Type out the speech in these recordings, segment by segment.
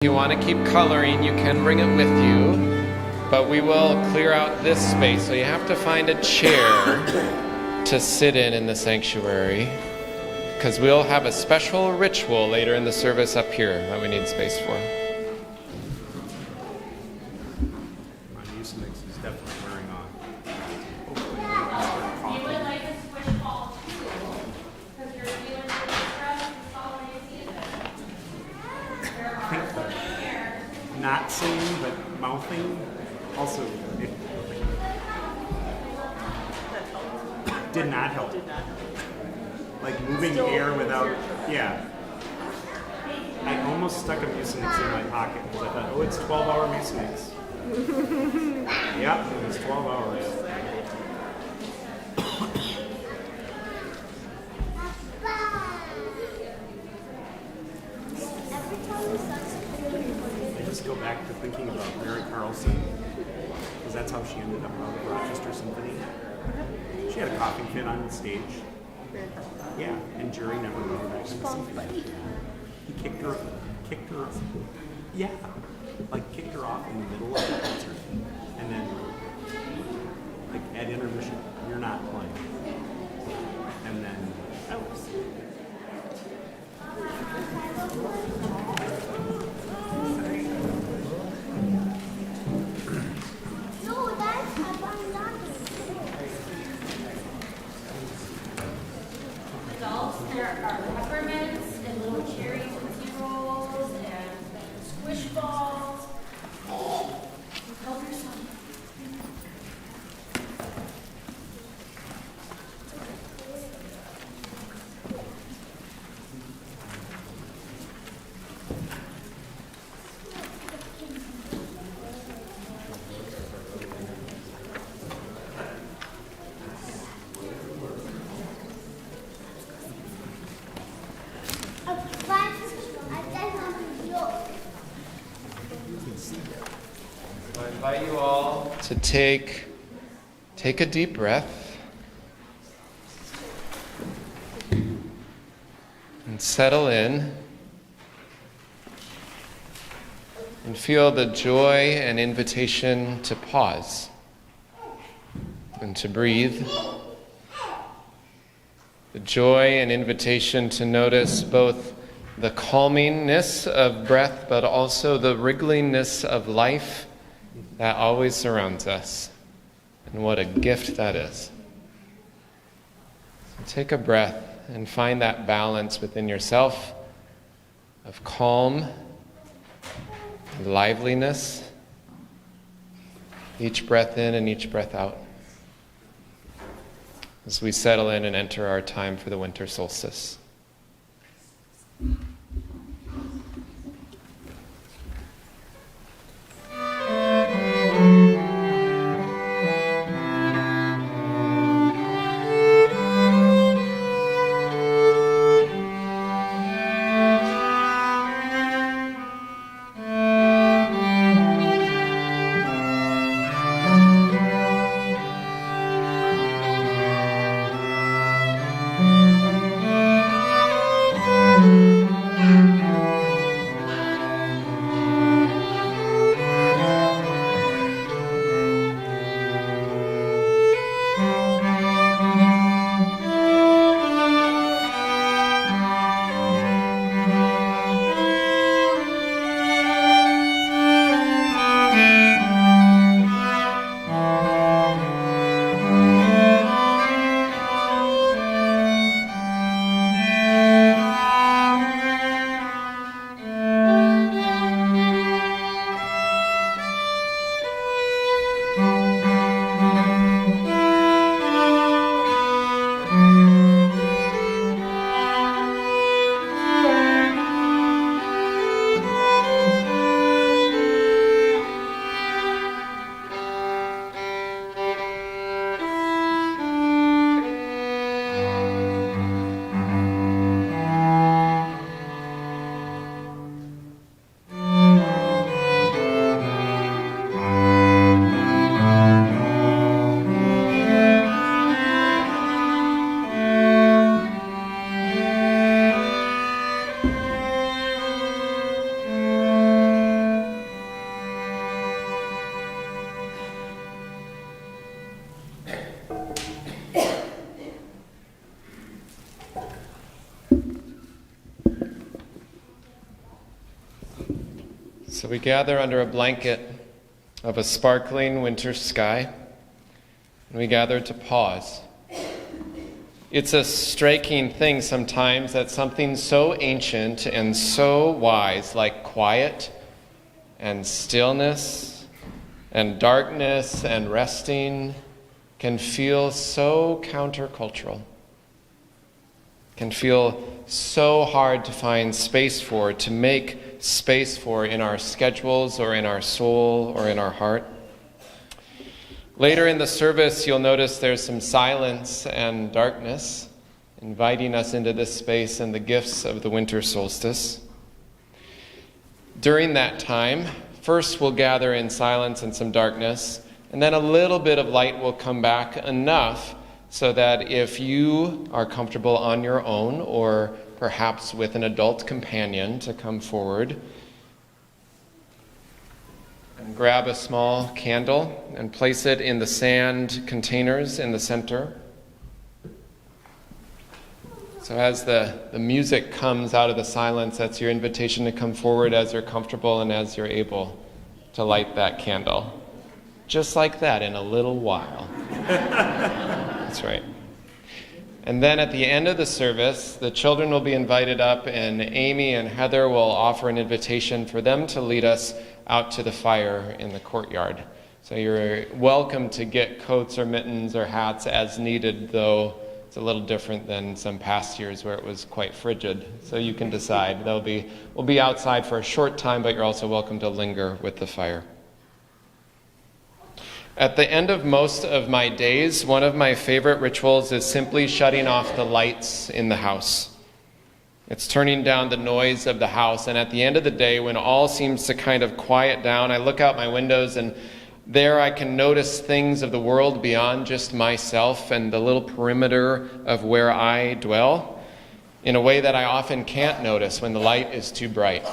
If you want to keep coloring, you can bring it with you, but we will clear out this space, so you have to find a chair to sit in the sanctuary, because we'll have a special ritual later in the service up here that we need space for. My niece mix is definitely wearing on. You would like a squish ball too, because you're feeling really stressed and following your season. There are here. Not singing, but mouthing. Also, it did not help. Like moving air without, yeah. I almost stuck a Mucinex in my pocket because I thought, oh, it's 12-hour Mucinex. Yep, it was 12 hours. I just go back to thinking about Mary Carlson, because that's how she ended up out of Rochester Symphony. She had a coughing fit on stage. Yeah, and Jerry never wrote her back in the symphony. He kicked her, yeah, like kicked her off in the middle of the concert. And then, like at intermission, you're not playing. And then, Adults, there are peppermints and little cherry tootsie rolls and squish balls. Help yourself. I invite you all to take a deep breath and settle in and feel the joy and invitation to pause and to breathe. The joy and invitation to notice both the calmingness of breath, but also the wriggliness of life that always surrounds us. And what a gift that is. So take a breath and find that balance within yourself of calm, liveliness, each breath in and each breath out, as we settle in and enter our time for the winter solstice. So we gather under a blanket of a sparkling winter sky, and we gather to pause. It's a striking thing sometimes that something so ancient and so wise, like quiet and stillness and darkness and resting, can feel so countercultural, can feel so hard to find space for, to make space for in our schedules or in our soul or in our heart. Later in the service, you'll notice there's some silence and darkness, inviting us into this space and the gifts of the winter solstice. During that time, first we'll gather in silence and some darkness, and then a little bit of light will come back, enough so that if you are comfortable on your own, or perhaps with an adult companion to come forward, and grab a small candle and place it in the sand containers in the center. So as the music comes out of the silence, that's your invitation to come forward as you're comfortable and as you're able to light that candle. Just like that, in a little while. That's right. And then at the end of the service, the children will be invited up, and Amy and Heather will offer an invitation for them to lead us out to the fire in the courtyard. So you're welcome to get coats or mittens or hats as needed, though it's a little different than some past years where it was quite frigid. So you can decide. We'll be outside for a short time, but you're also welcome to linger with the fire. At the end of most of my days, one of my favorite rituals is simply shutting off the lights in the house. It's turning down the noise of the house, and at the end of the day, when all seems to kind of quiet down, I look out my windows, and there I can notice things of the world beyond just myself and the little perimeter of where I dwell, in a way that I often can't notice when the light is too bright.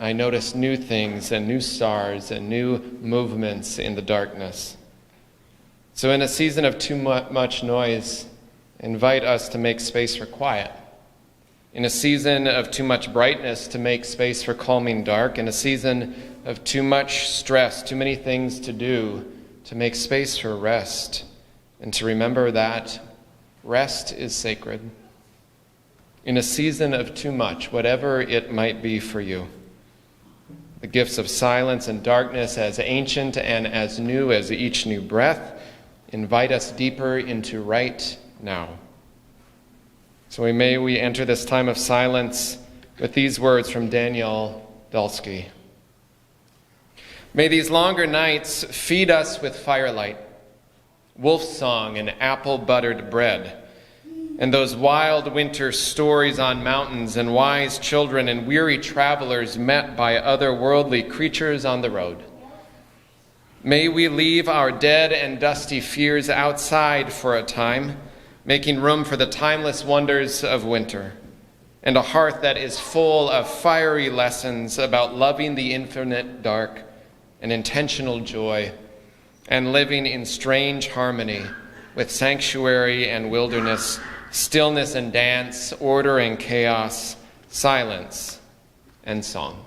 I notice new things and new stars and new movements in the darkness. So in a season of too much noise, invite us to make space for quiet. In a season of too much brightness, to make space for calming dark. In a season of too much stress, too many things to do, to make space for rest. And to remember that rest is sacred. In a season of too much, whatever it might be for you, the gifts of silence and darkness, as ancient and as new as each new breath, invite us deeper into right now. So we enter this time of silence with these words from Daniel Dulski. May these longer nights feed us with firelight, wolf song and apple-buttered bread, and those wild winter stories on mountains and wise children and weary travelers met by otherworldly creatures on the road. May we leave our dead and dusty fears outside for a time, making room for the timeless wonders of winter, and a heart that is full of fiery lessons about loving the infinite dark and intentional joy, and living in strange harmony with sanctuary and wilderness, stillness and dance, order and chaos, silence and song.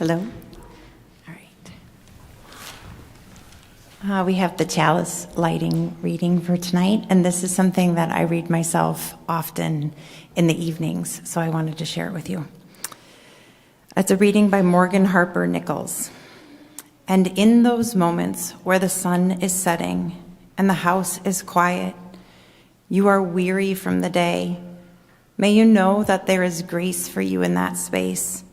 Hello. All right. We have the chalice lighting reading for tonight, and this is something that I read myself often in the evenings, so I wanted to share it with you. It's a reading by Morgan Harper Nichols. And in those moments where the sun is setting and the house is quiet, you are weary from the day, may you know that there is grace for you in that space,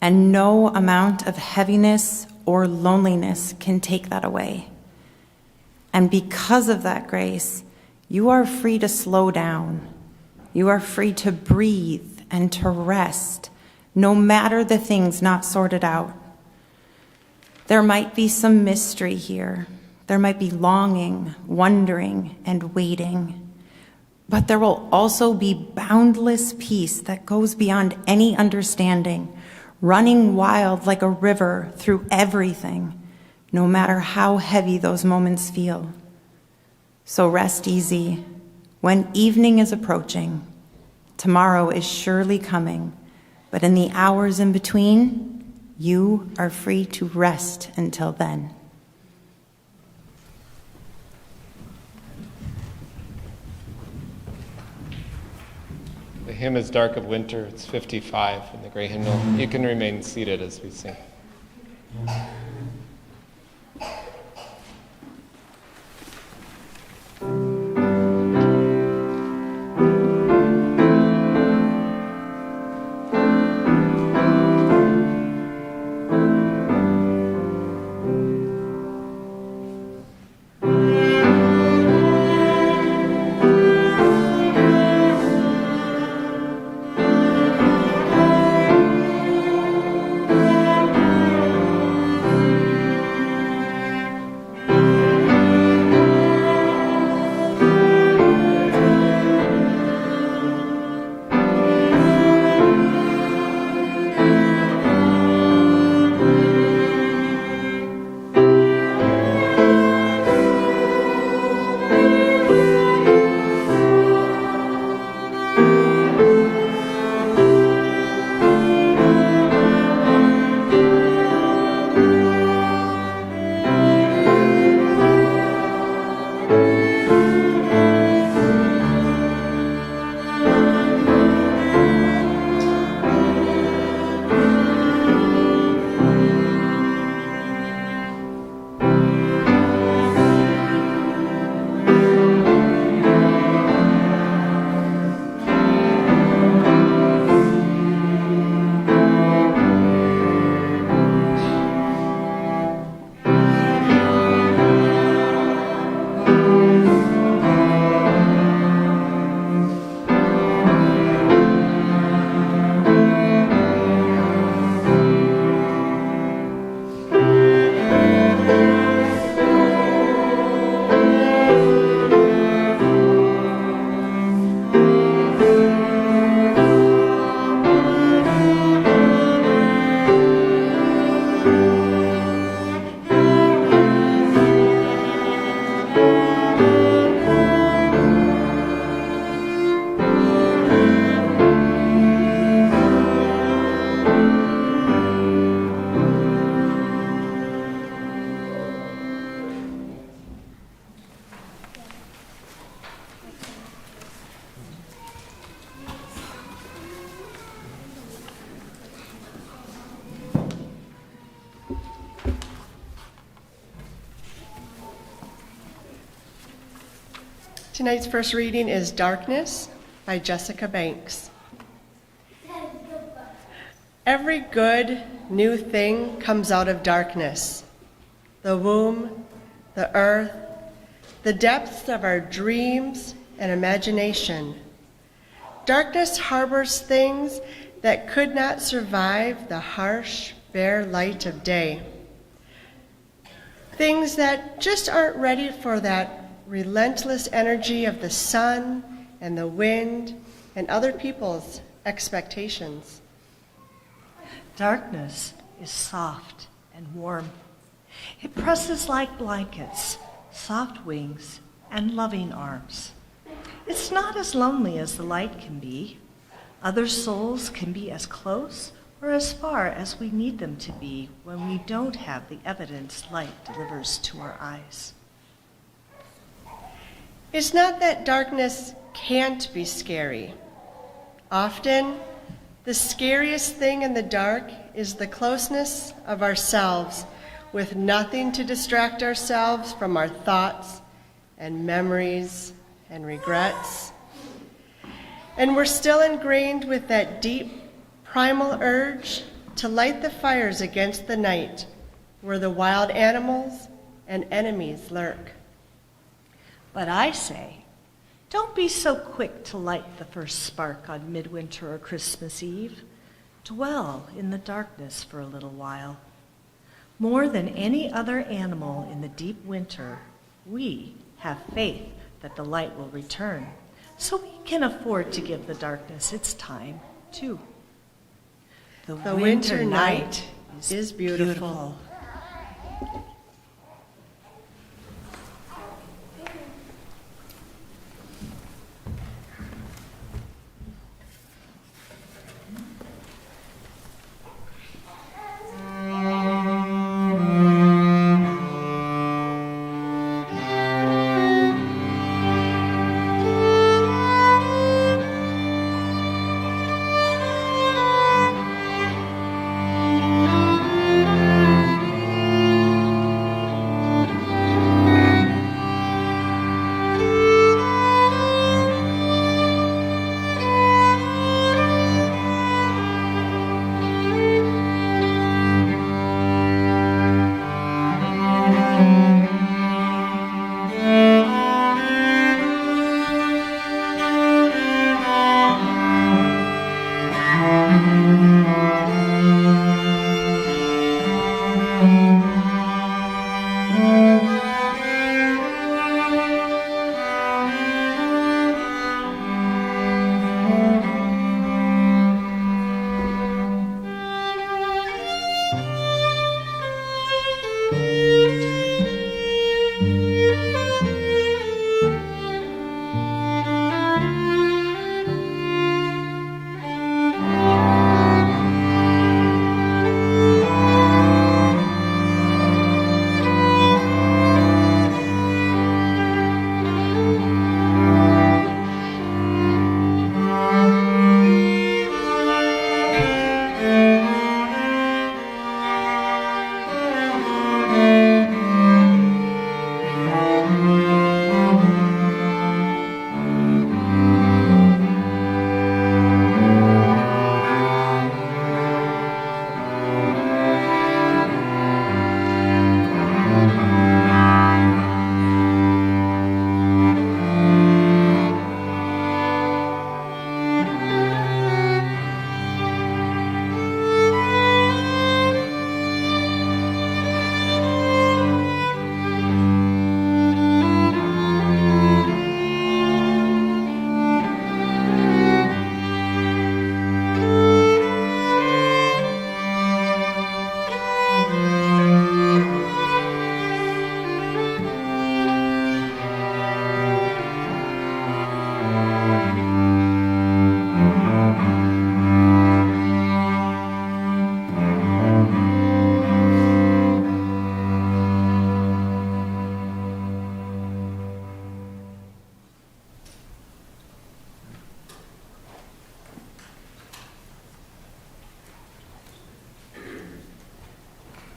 and no amount of heaviness or loneliness can take that away. And because of that grace, you are free to slow down. You are free to breathe and to rest, no matter the things not sorted out. There might be some mystery here. There might be longing, wondering, and waiting. But there will also be boundless peace that goes beyond any understanding, running wild like a river through everything, no matter how heavy those moments feel. So rest easy. When evening is approaching, tomorrow is surely coming, but in the hours in between, you are free to rest until then. The hymn is Dark of Winter. It's 55 in the gray hymnal. You can remain seated as we sing. Tonight's first reading is Darkness by Jessica Banks. Every good new thing comes out of darkness. The womb, the earth, the depths of our dreams and imagination. Darkness harbors things that could not survive the harsh, bare light of day. Things that just aren't ready for that relentless energy of the sun and the wind and other people's expectations. Darkness is soft and warm. It presses like blankets, soft wings, and loving arms. It's not as lonely as the light can be. Other souls can be as close or as far as we need them to be when we don't have the evidence light delivers to our eyes. It's not that darkness can't be scary. Often, the scariest thing in the dark is the closeness of ourselves, with nothing to distract ourselves from our thoughts and memories and regrets. And we're still ingrained with that deep, primal urge to light the fires against the night, where the wild animals and enemies lurk. But I say, don't be so quick to light the first spark on midwinter or Christmas Eve. Dwell in the darkness for a little while. More than any other animal in the deep winter, we have faith that the light will return, so we can afford to give the darkness its time, too. The winter night is beautiful.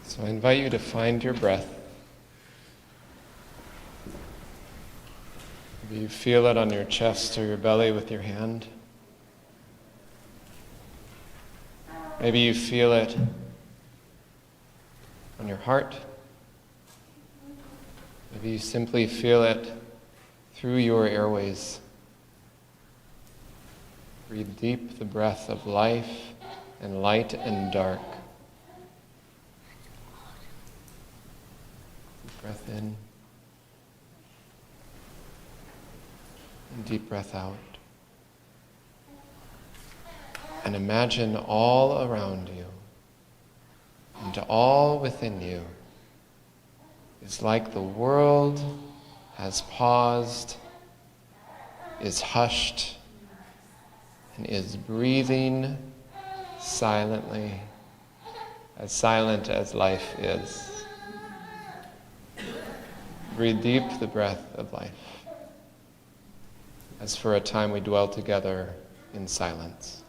So I invite you to find your breath. Maybe you feel it on your chest or your belly with your hand. Maybe you feel it on your heart. Maybe you simply feel it through your airways. Breathe deep the breath of life and light and dark. Deep breath in and deep breath out. And imagine all around you and all within you is like the world has paused, is hushed, and is breathing silently, as silent as life is. Breathe deep the breath of life, as for a time we dwell together in silence.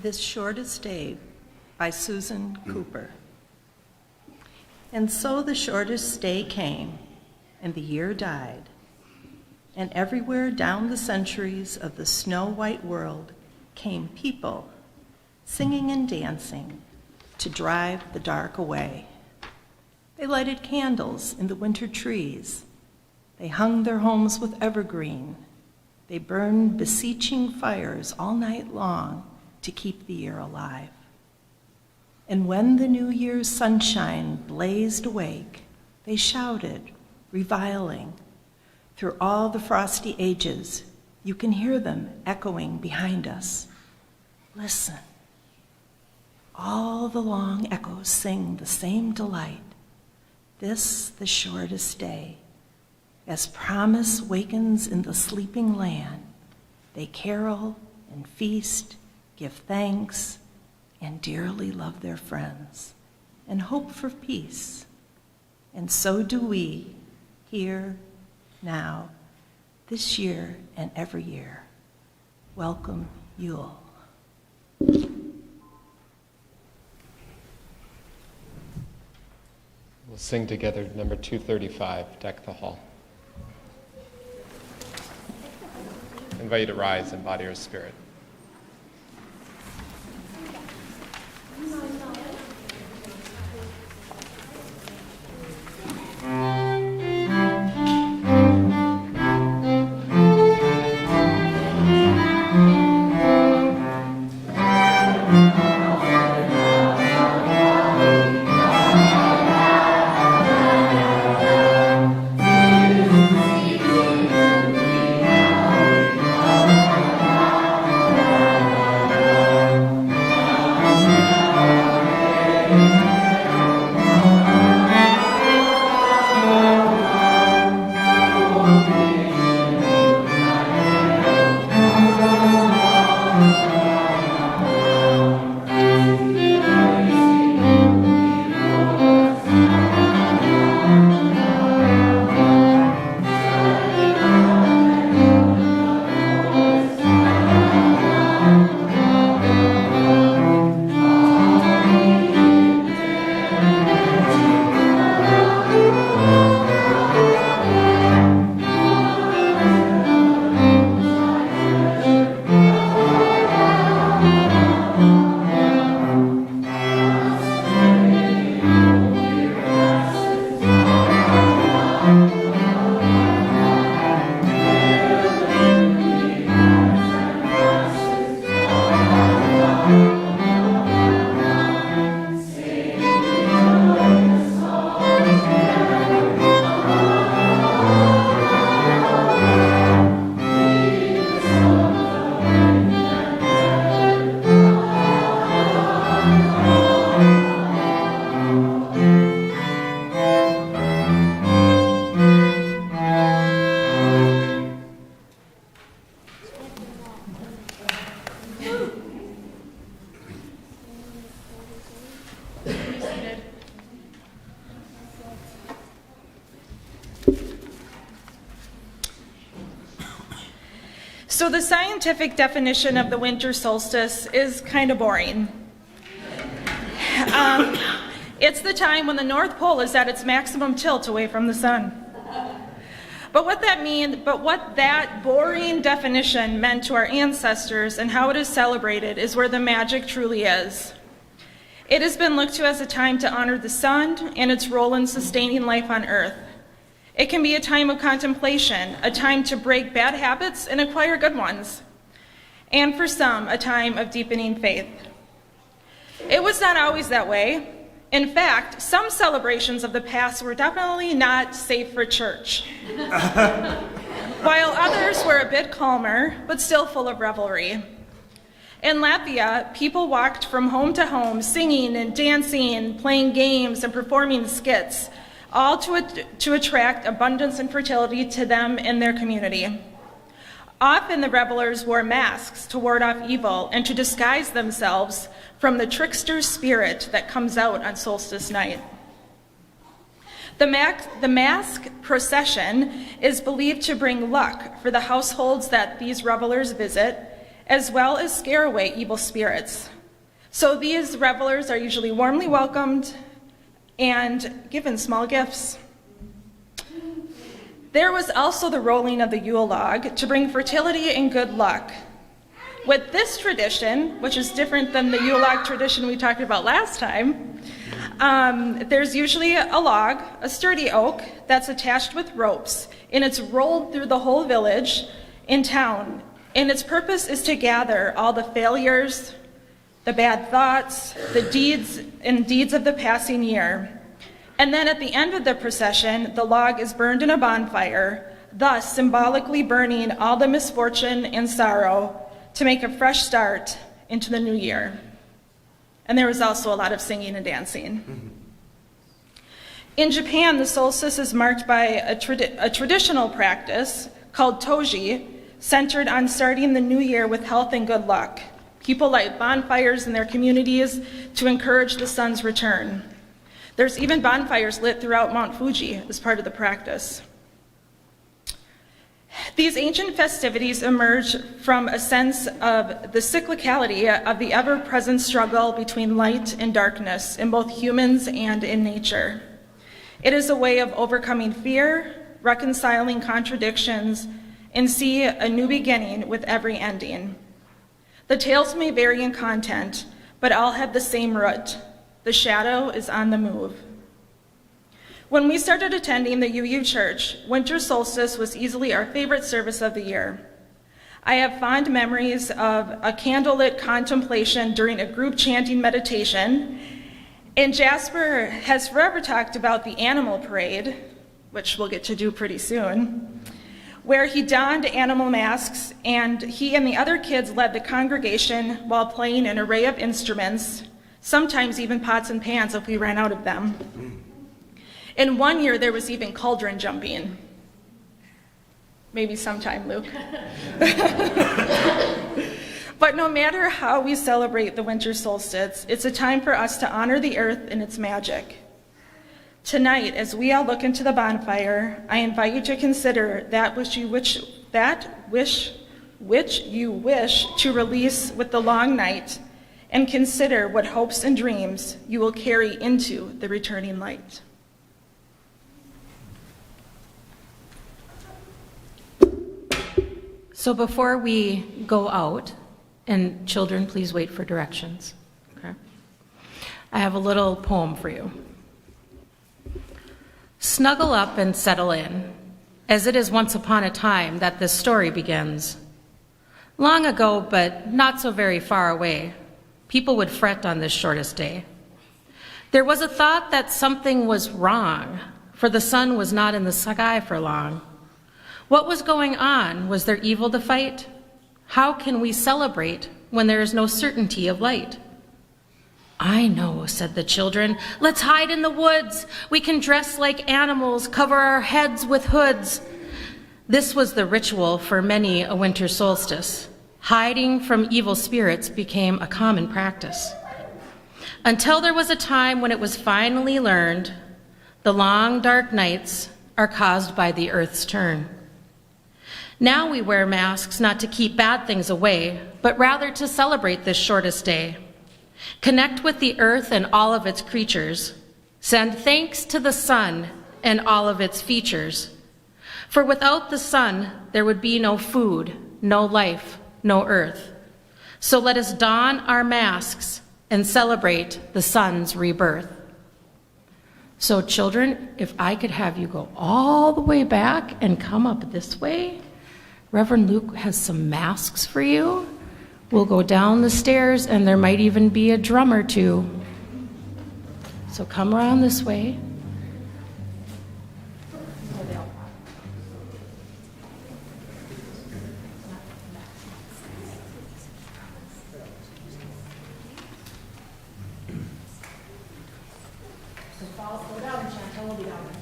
This Shortest Day by Susan Cooper. And so the shortest day came, and the year died, and everywhere down the centuries of the snow-white world came people, singing and dancing, to drive the dark away. They lighted candles in the winter trees. They hung their homes with evergreen. They burned beseeching fires all night long to keep the year alive. And when the New Year's sunshine blazed awake, they shouted, reviling. Through all the frosty ages, you can hear them echoing behind us. Listen. All the long echoes sing the same delight. This the shortest day. As promise wakens in the sleeping land, they carol and feast, give thanks, and dearly love their friends, and hope for peace. And so do we, here, now, this year and every year. Welcome, Yule. We'll sing together number 235, Deck the Hall. I invite you to rise in body or spirit. So the scientific definition of the winter solstice is kind of boring. It's the time when the North Pole is at its maximum tilt away from the sun. But what that boring definition meant to our ancestors and how it is celebrated is where the magic truly is. It has been looked to as a time to honor the sun and its role in sustaining life on Earth. It can be a time of contemplation, a time to break bad habits and acquire good ones, and for some, a time of deepening faith. It was not always that way. In fact, some celebrations of the past were definitely not safe for church, while others were a bit calmer, but still full of revelry. In Latvia, people walked from home to home, singing and dancing, playing games and performing skits, all to attract abundance and fertility to them and their community. Often the revelers wore masks to ward off evil and to disguise themselves from the trickster spirit that comes out on solstice night. The mask procession is believed to bring luck for the households that these revelers visit, as well as scare away evil spirits. So these revelers are usually warmly welcomed and given small gifts. There was also the rolling of the Yule log to bring fertility and good luck. With this tradition, which is different than the Yule log tradition we talked about last time, there's usually a log, a sturdy oak, that's attached with ropes, and it's rolled through the whole village in town. And its purpose is to gather all the failures, the bad thoughts, the deeds of the passing year. And then at the end of the procession, the log is burned in a bonfire, thus symbolically burning all the misfortune and sorrow to make a fresh start into the new year. And there was also a lot of singing and dancing. In Japan, the solstice is marked by a traditional practice called toji, centered on starting the new year with health and good luck. People light bonfires in their communities to encourage the sun's return. There's even bonfires lit throughout Mount Fuji as part of the practice. These ancient festivities emerge from a sense of the cyclicality of the ever-present struggle between light and darkness in both humans and in nature. It is a way of overcoming fear, reconciling contradictions, and see a new beginning with every ending. The tales may vary in content, but all have the same root. The shadow is on the move. When we started attending the UU Church, winter solstice was easily our favorite service of the year. I have fond memories of a candlelit contemplation during a group chanting meditation, and Jasper has forever talked about the animal parade, which we'll get to do pretty soon, where he donned animal masks and he and the other kids led the congregation while playing an array of instruments, sometimes even pots and pans if we ran out of them. In one year, there was even cauldron jumping. Maybe sometime, Luke. But no matter how we celebrate the winter solstice, it's a time for us to honor the earth and its magic. Tonight, as we all look into the bonfire, I invite you to consider that which you wish to release with the long night, and consider what hopes and dreams you will carry into the returning light. So before we go out, and children, please wait for directions, okay? I have a little poem for you. Snuggle up and settle in, as it is once upon a time that this story begins. Long ago, but not so very far away, people would fret on this shortest day. There was a thought that something was wrong, for the sun was not in the sky for long. What was going on? Was there evil to fight? How can we celebrate when there is no certainty of light? I know, said the children. Let's hide in the woods. We can dress like animals, cover our heads with hoods. This was the ritual for many a winter solstice. Hiding from evil spirits became a common practice. Until there was a time when it was finally learned the long, dark nights are caused by the earth's turn. Now we wear masks not to keep bad things away, but rather to celebrate this shortest day. Connect with the earth and all of its creatures. Send thanks to the sun and all of its features. For without the sun, there would be no food, no life, no earth. So let us don our masks and celebrate the sun's rebirth. So children, if I could have you go all the way back and come up this way, Reverend Luke has some masks for you. We'll go down the stairs, and there might even be a drum or two. So come around this way. So go down and Chantel will be down.